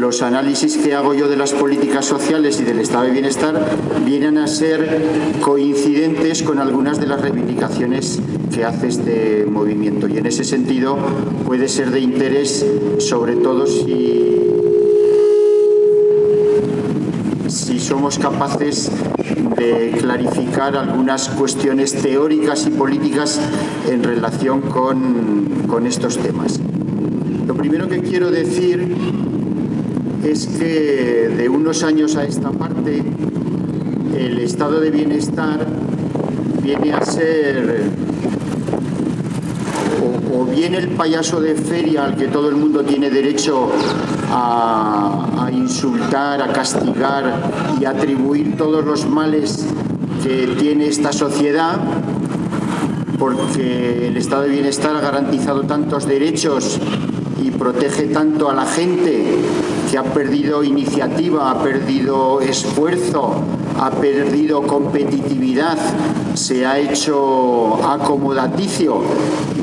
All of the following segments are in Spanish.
los análisis que hago yo de las políticas sociales y del estado de bienestar vienen a ser coincidentes con algunas de las reivindicaciones que hace este movimiento, y en ese sentido puede ser de interés, sobre todo si somos capaces de clarificar algunas cuestiones teóricas y políticas en relación con estos temas. Lo primero que quiero decir es que de unos años a esta parte el estado de bienestar viene a ser o bien el payaso de feria al que todo el mundo tiene derecho a insultar, a castigar y a atribuir todos los males que tiene esta sociedad, porque el estado de bienestar ha garantizado tantos derechos y protege tanto a la gente que ha perdido iniciativa, ha perdido esfuerzo, ha perdido competitividad, se ha hecho acomodaticio,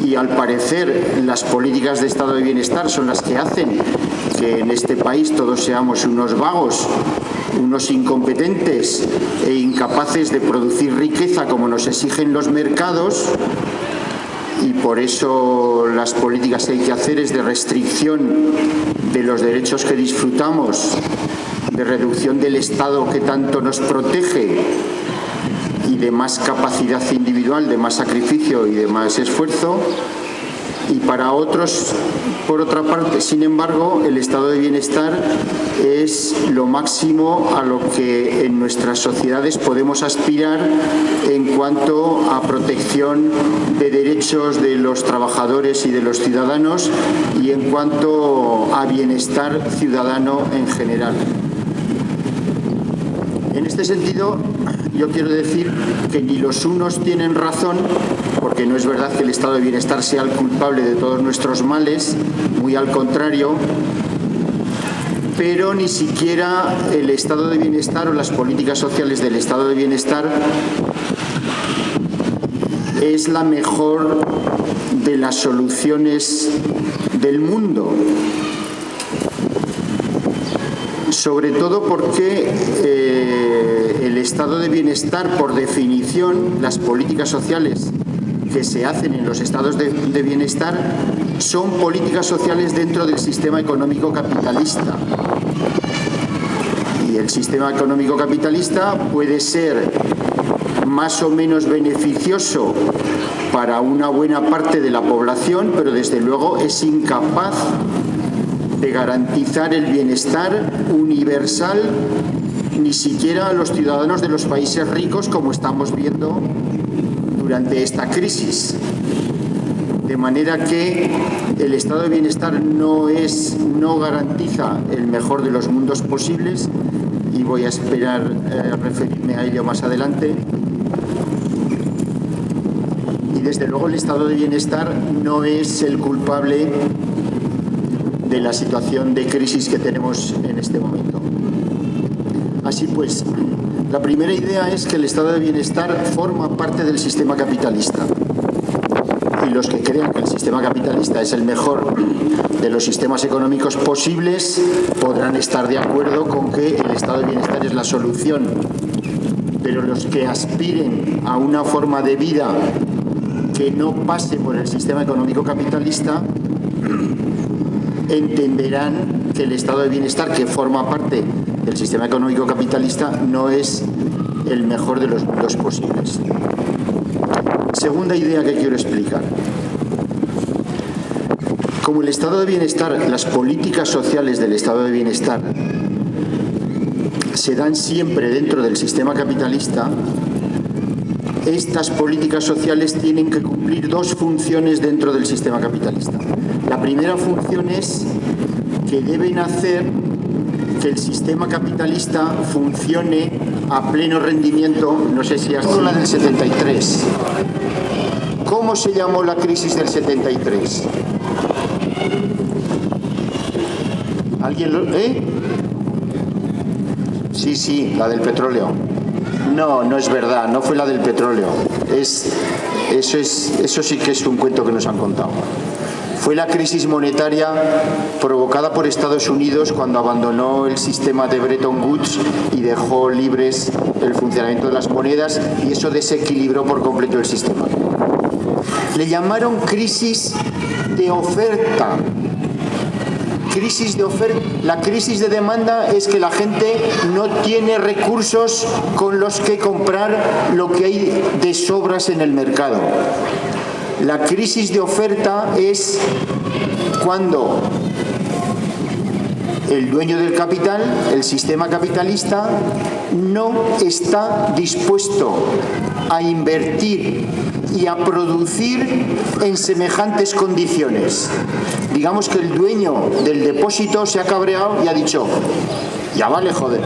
y al parecer las políticas de estado de bienestar son las que hacen que en este país todos seamos unos vagos, unos incompetentes e incapaces de producir riqueza como nos exigen los mercados. Y por eso las políticas que hay que hacer es de restricción de los derechos que disfrutamos, de reducción del Estado que tanto nos protege y de más capacidad individual, de más sacrificio y de más esfuerzo. Y para otros, por otra parte, sin embargo, el estado de bienestar es lo máximo a lo que en nuestras sociedades podemos aspirar en cuanto a protección de derechos de los trabajadores y de los ciudadanos, y en cuanto a bienestar ciudadano en general. En este sentido, yo quiero decir que ni los unos tienen razón, porque no es verdad que el estado de bienestar sea el culpable de todos nuestros males, muy al contrario, pero ni siquiera el estado de bienestar o las políticas sociales del estado de bienestar es la mejor de las soluciones del mundo. Sobre todo porque el estado de bienestar, por definición, las políticas sociales que se hacen en los estados de bienestar son políticas sociales dentro del sistema económico capitalista. Y el sistema económico capitalista puede ser más o menos beneficioso para una buena parte de la población, pero desde luego es incapaz de garantizar el bienestar universal, ni siquiera a los ciudadanos de los países ricos, como estamos viendo durante esta crisis. De manera que el estado de bienestar no garantiza el mejor de los mundos posibles, y voy a esperar a referirme a ello más adelante. Y desde luego el estado de bienestar no es el culpable de la situación de crisis que tenemos en este momento. Así pues, la primera idea es que el estado de bienestar forma parte del sistema capitalista. Y los que crean que el sistema capitalista es el mejor de los sistemas económicos posibles podrán estar de acuerdo con que el estado de bienestar es la solución. Pero los que aspiren a una forma de vida que no pase por el sistema económico capitalista entenderán que el estado de bienestar, que forma parte del sistema económico capitalista, no es el mejor de los mundos posibles. Segunda idea que quiero explicar. Como el estado de bienestar, las políticas sociales del estado de bienestar se dan siempre dentro del sistema capitalista, estas políticas sociales tienen que cumplir dos funciones dentro del sistema capitalista. La primera función es que deben hacer que el sistema capitalista funcione a pleno rendimiento. No sé si así. La del 73. ¿Cómo se llamó la crisis del 73? ¿Alguien lo...? Sí, la del petróleo. No es verdad, no fue la del petróleo. Eso sí que es un cuento que nos han contado. fue la crisis monetaria provocada por Estados Unidos cuando abandonó el sistema de Bretton Woods y dejó libres el funcionamiento de las monedas, y eso desequilibró por completo el sistema. Le llamaron crisis de oferta. Crisis de oferta. La crisis de demanda es que la gente no tiene recursos con los que comprar lo que hay de sobras en el mercado. La crisis de oferta es cuando el dueño del capital, el sistema capitalista, no está dispuesto a invertir y a producir en semejantes condiciones. Digamos que el dueño del depósito se ha cabreado y ha dicho: ya vale, joder,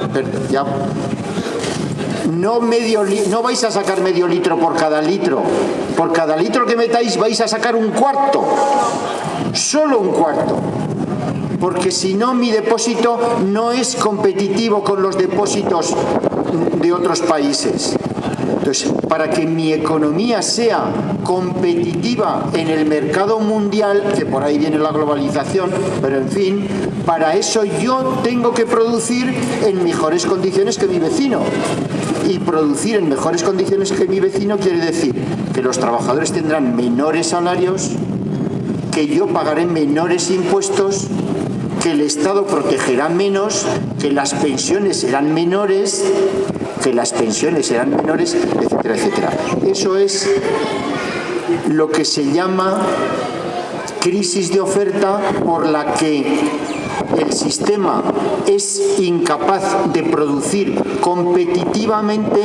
ya. No vais a sacar medio litro por cada litro. Por cada litro que metáis vais a sacar un cuarto. Solo un cuarto. Porque si no, mi depósito no es competitivo con los depósitos de otros países. Entonces, para que mi economía sea competitiva en el mercado mundial, que por ahí viene la globalización, pero en fin, para eso yo tengo que producir en mejores condiciones que mi vecino. Y producir en mejores condiciones que mi vecino quiere decir que los trabajadores tendrán menores salarios, que yo pagaré menores impuestos, que el Estado protegerá menos, que las pensiones serán menores, etcétera, etcétera. Eso es lo que se llama crisis de oferta, por la que el sistema es incapaz de producir competitivamente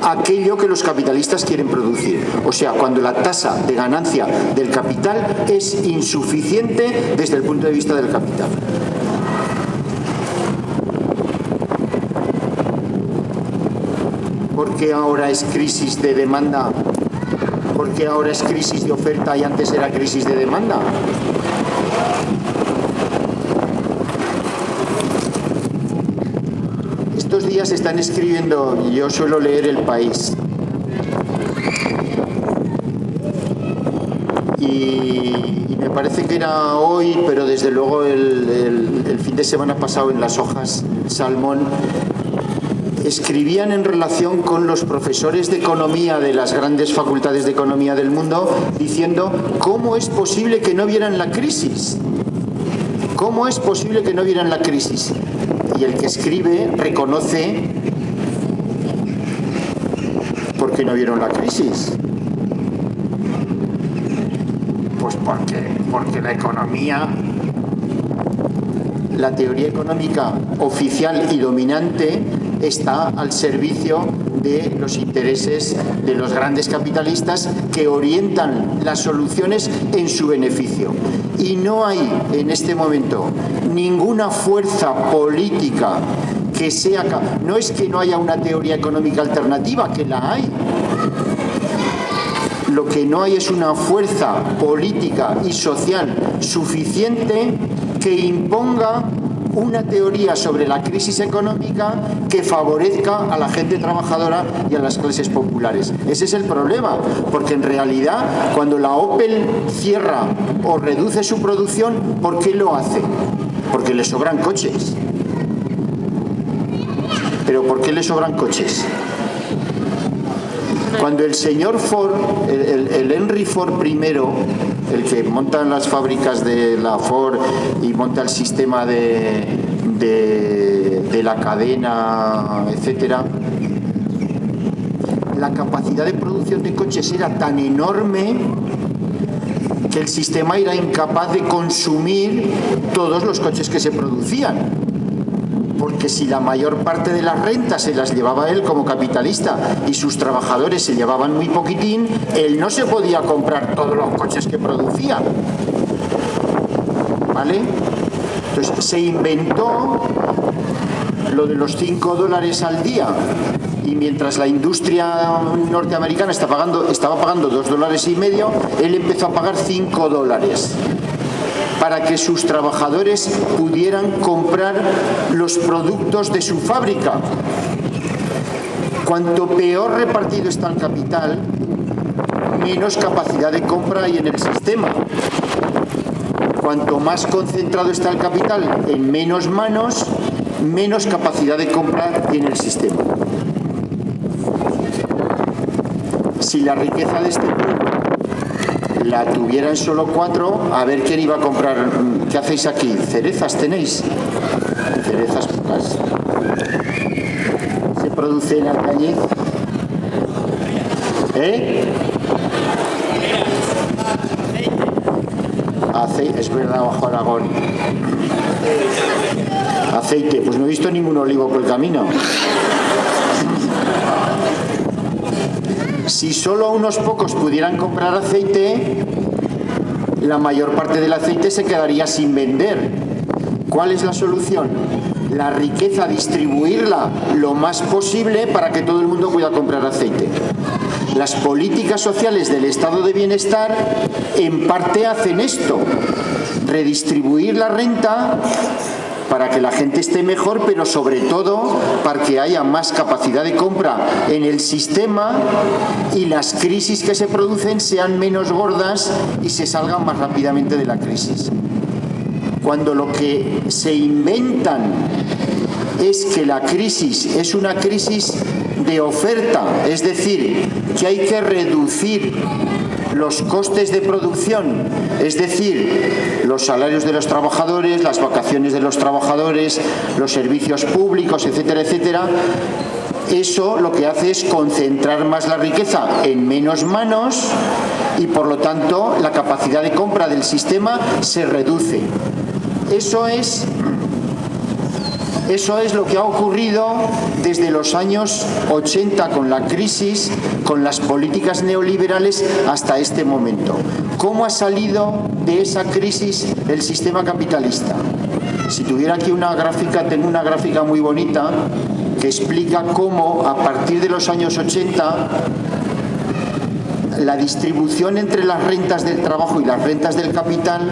aquello que los capitalistas quieren producir. O sea, cuando la tasa de ganancia del capital es insuficiente desde el punto de vista del capital. ¿Por qué ahora es crisis de demanda? ¿Por qué ahora es crisis de oferta y antes era crisis de demanda? Estos días están escribiendo, yo suelo leer El País, y me parece que era hoy, pero desde luego el fin de semana pasado en las hojas Salmón, escribían en relación con los profesores de economía de las grandes facultades de economía del mundo, diciendo cómo es posible que no vieran la crisis. ¿Cómo es posible que no vieran la crisis? Y el que escribe reconoce por qué no vieron la crisis. Pues porque la economía, la teoría económica oficial y dominante está al servicio de los intereses de los grandes capitalistas, que orientan las soluciones en su beneficio. Y no hay en este momento ninguna fuerza política que sea... No es que no haya una teoría económica alternativa, que la hay. Lo que no hay es una fuerza política y social suficiente que imponga una teoría sobre la crisis económica que favorezca a la gente trabajadora y a las clases populares. Ese es el problema, porque en realidad cuando la Opel cierra o reduce su producción, ¿por qué lo hace? Porque le sobran coches. ¿Pero por qué le sobran coches? Cuando el señor Ford, el Henry Ford primero, el que monta las fábricas de la Ford y monta el sistema de la cadena, etcétera, la capacidad de producción de coches era tan enorme que el sistema era incapaz de consumir todos los coches que se producían. Porque si la mayor parte de las rentas se las llevaba él como capitalista y sus trabajadores se llevaban muy poquitín, él no se podía comprar todos los coches que producía. ¿Vale? Entonces se inventó lo de los $5 al día, y mientras la industria norteamericana estaba pagando $2,50, él empezó a pagar $5 para que sus trabajadores pudieran comprar los productos de su fábrica. Cuanto peor repartido está el capital, menos capacidad de compra hay en el sistema. Cuanto más concentrado está el capital en menos manos, menos capacidad de compra tiene el sistema. Si la riqueza de este pueblo la tuvieran solo 4, a ver quién iba a comprar. ¿Qué hacéis aquí? ¿Cerezas tenéis? Cerezas pocas. ¿Se produce en Alcañiz? Aceite, es verdad, bajo Aragón. Aceite, pues no he visto ningún olivo por el camino. Si solo unos pocos pudieran comprar aceite, la mayor parte del aceite se quedaría sin vender. ¿Cuál es la solución? La riqueza, distribuirla lo más posible para que todo el mundo pueda comprar aceite. Las políticas sociales del estado de bienestar en parte hacen esto, redistribuir la renta para que la gente esté mejor, pero sobre todo para que haya más capacidad de compra en el sistema y las crisis que se producen sean menos gordas y se salgan más rápidamente de la crisis. Cuando lo que se inventan es que la crisis es una crisis de oferta, es decir, que hay que reducir los costes de producción, es decir, los salarios de los trabajadores, las vacaciones de los trabajadores, los servicios públicos, etcétera, etcétera. Eso lo que hace es concentrar más la riqueza en menos manos y, por lo tanto, la capacidad de compra del sistema se reduce. Eso es lo que ha ocurrido desde los años 80 con la crisis, con las políticas neoliberales hasta este momento. ¿Cómo ha salido de esa crisis el sistema capitalista? Si tuviera aquí una gráfica, tengo una gráfica muy bonita que explica cómo a partir de los años 80 la distribución entre las rentas del trabajo y las rentas del capital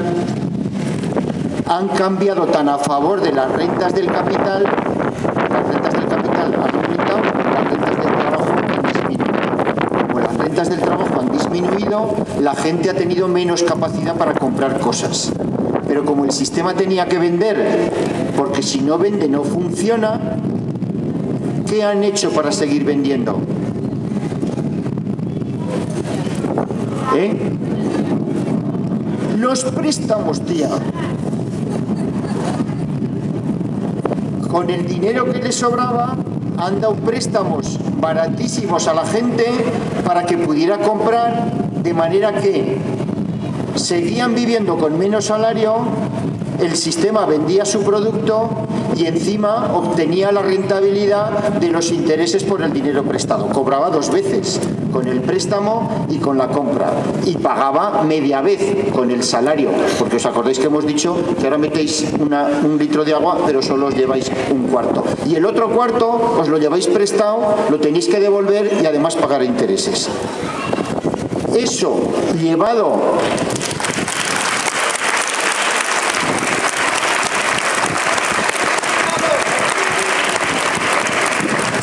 han cambiado tan a favor de las rentas del capital han aumentado, las rentas del trabajo han disminuido. Como las rentas del trabajo han disminuido, la gente ha tenido menos capacidad para comprar cosas. Pero como el sistema tenía que vender, porque si no vende no funciona, ¿qué han hecho para seguir vendiendo? Los préstamos, tía. Con el dinero que les sobraba, han dado préstamos baratísimos a la gente para que pudiera comprar, de manera que seguían viviendo con menos salario, el sistema vendía su producto y encima obtenía la rentabilidad de los intereses por el dinero prestado. Cobraba 2 veces, con el préstamo y con la compra. Y pagaba media vez con el salario, porque os acordáis que hemos dicho que ahora metéis un litro de agua, pero solo os lleváis un cuarto. Y el otro cuarto os lo lleváis prestado, lo tenéis que devolver y además pagar intereses. Eso llevado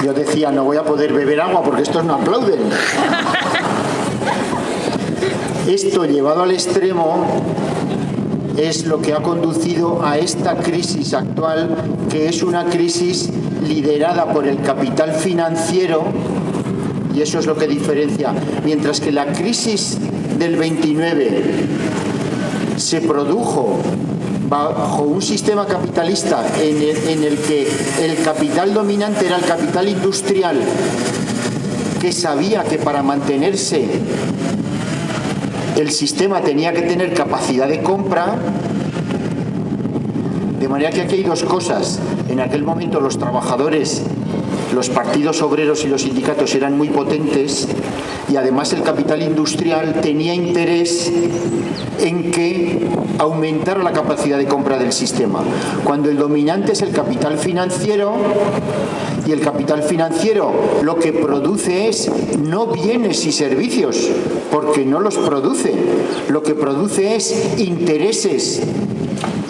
Yo decía, no voy a poder beber agua porque estos no aplauden. Esto llevado al extremo es lo que ha conducido a esta crisis actual, que es una crisis liderada por el capital financiero, y eso es lo que diferencia. Mientras que la crisis del 29 se produjo bajo un sistema capitalista en el que el capital dominante era el capital industrial, que sabía que para mantenerse el sistema tenía que tener capacidad de compra, de manera que aquí hay 2 cosas. En aquel momento los trabajadores, los partidos obreros y los sindicatos eran muy potentes, y además el capital industrial tenía interés en que aumentara la capacidad de compra del sistema. Cuando el dominante es el capital financiero, y el capital financiero lo que produce es no bienes y servicios, porque no los produce, lo que produce es intereses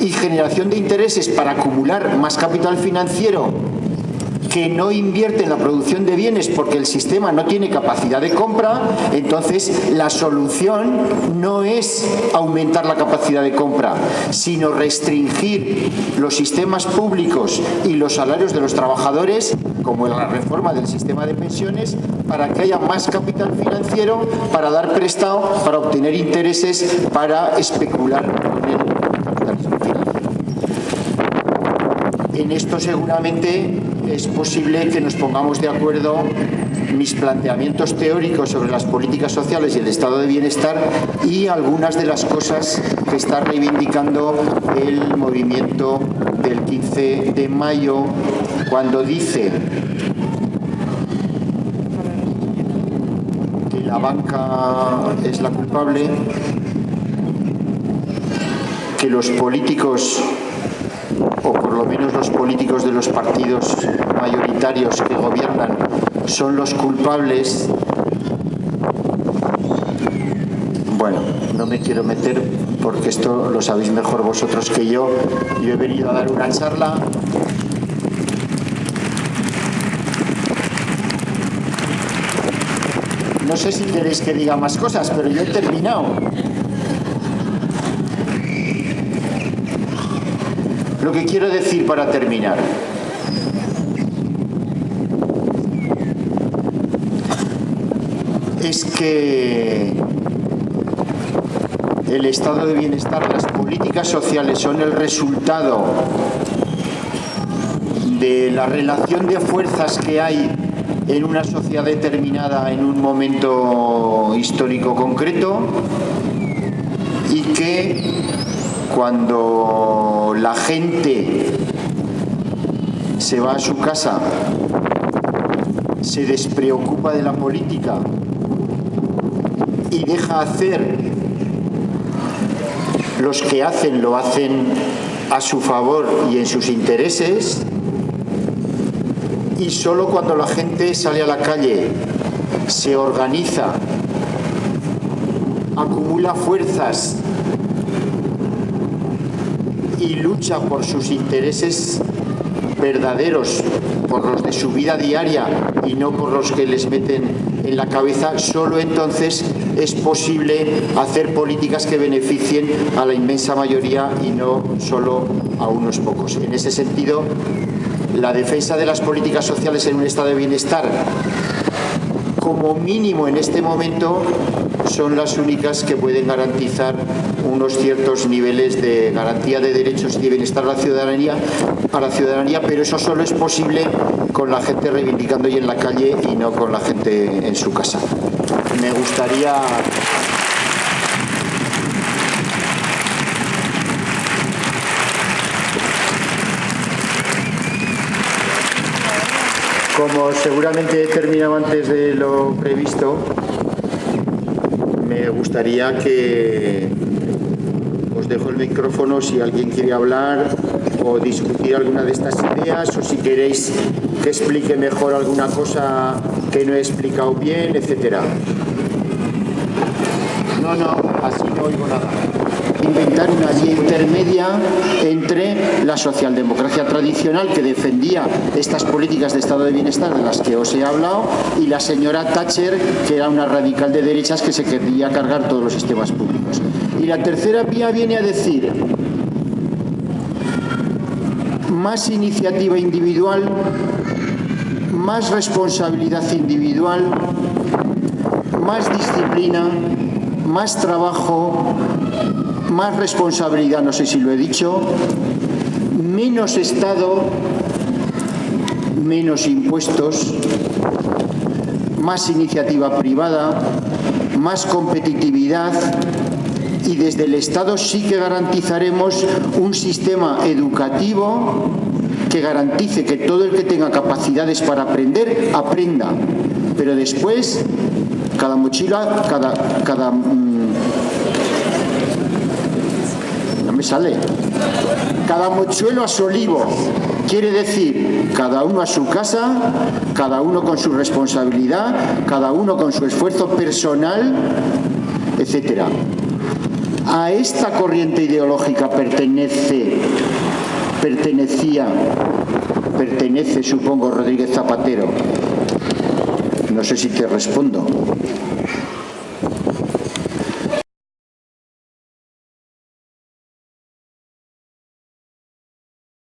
y generación de intereses para acumular más capital financiero que no invierte en la producción de bienes porque el sistema no tiene capacidad de compra, entonces la solución no es aumentar la capacidad de compra, sino restringir los sistemas públicos y los salarios de los trabajadores, como la reforma del sistema de pensiones, para que haya más capital financiero, para dar prestado, para obtener intereses, para especular con el capitalismo financiero. En esto seguramente es posible que nos pongamos de acuerdo mis planteamientos teóricos sobre las políticas sociales y el estado de bienestar y algunas de las cosas que está reivindicando el movimiento del 15 de mayo cuando dice que la banca es la culpable, que los políticos, o por lo menos los políticos de los partidos mayoritarios que gobiernan, son los culpables. Bueno, no me quiero meter porque esto lo sabéis mejor vosotros que yo. Yo he venido a dar una charla. No sé si queréis que diga más cosas, pero yo he terminado. Lo que quiero decir para terminar. Es que el estado de bienestar, las políticas sociales son el resultado de la relación de fuerzas que hay en una sociedad determinada en un momento histórico concreto y que cuando la gente se va a su casa, se despreocupa de la política y deja hacer, los que hacen lo hacen a su favor y en sus intereses, y solo cuando la gente sale a la calle, se organiza, acumula fuerzas y lucha por sus intereses verdaderos, por los de su vida diaria y no por los que les meten en la cabeza, solo entonces es posible hacer políticas que beneficien a la inmensa mayoría y no solo a unos pocos. En ese sentido, la defensa de las políticas sociales en un estado de bienestar, como mínimo en este momento, son las únicas que pueden garantizar unos ciertos niveles de garantía de derechos y de bienestar a la ciudadanía, pero eso solo es posible con la gente reivindicando y en la calle y no con la gente en su casa. Me gustaría... Como seguramente he terminado antes de lo previsto, me gustaría que os dejo el micrófono si alguien quiere hablar o discutir alguna de estas ideas, o si queréis que explique mejor alguna cosa que no he explicado bien, etcétera. No, así no oigo nada. Inventar una vía intermedia entre la socialdemocracia tradicional, que defendía estas políticas de estado de bienestar de las que os he hablado, y la señora Thatcher, que era una radical de derechas que se quería cargar todos los sistemas públicos. Y la tercera vía viene a decir más iniciativa individual, más responsabilidad individual, más disciplina, más trabajo, más responsabilidad, no sé si lo he dicho, menos Estado, menos impuestos, más iniciativa privada, más competitividad, y desde el Estado sí que garantizaremos un sistema educativo que garantice que todo el que tenga capacidades para aprender, aprenda. Pero después, cada mochila, no me sale, cada mochuelo a su olivo. Quiere decir, cada uno a su casa, cada uno con su responsabilidad, cada uno con su esfuerzo personal, etcétera. A esta corriente ideológica pertenecía pertenece, supongo, Rodríguez Zapatero. No sé si te respondo.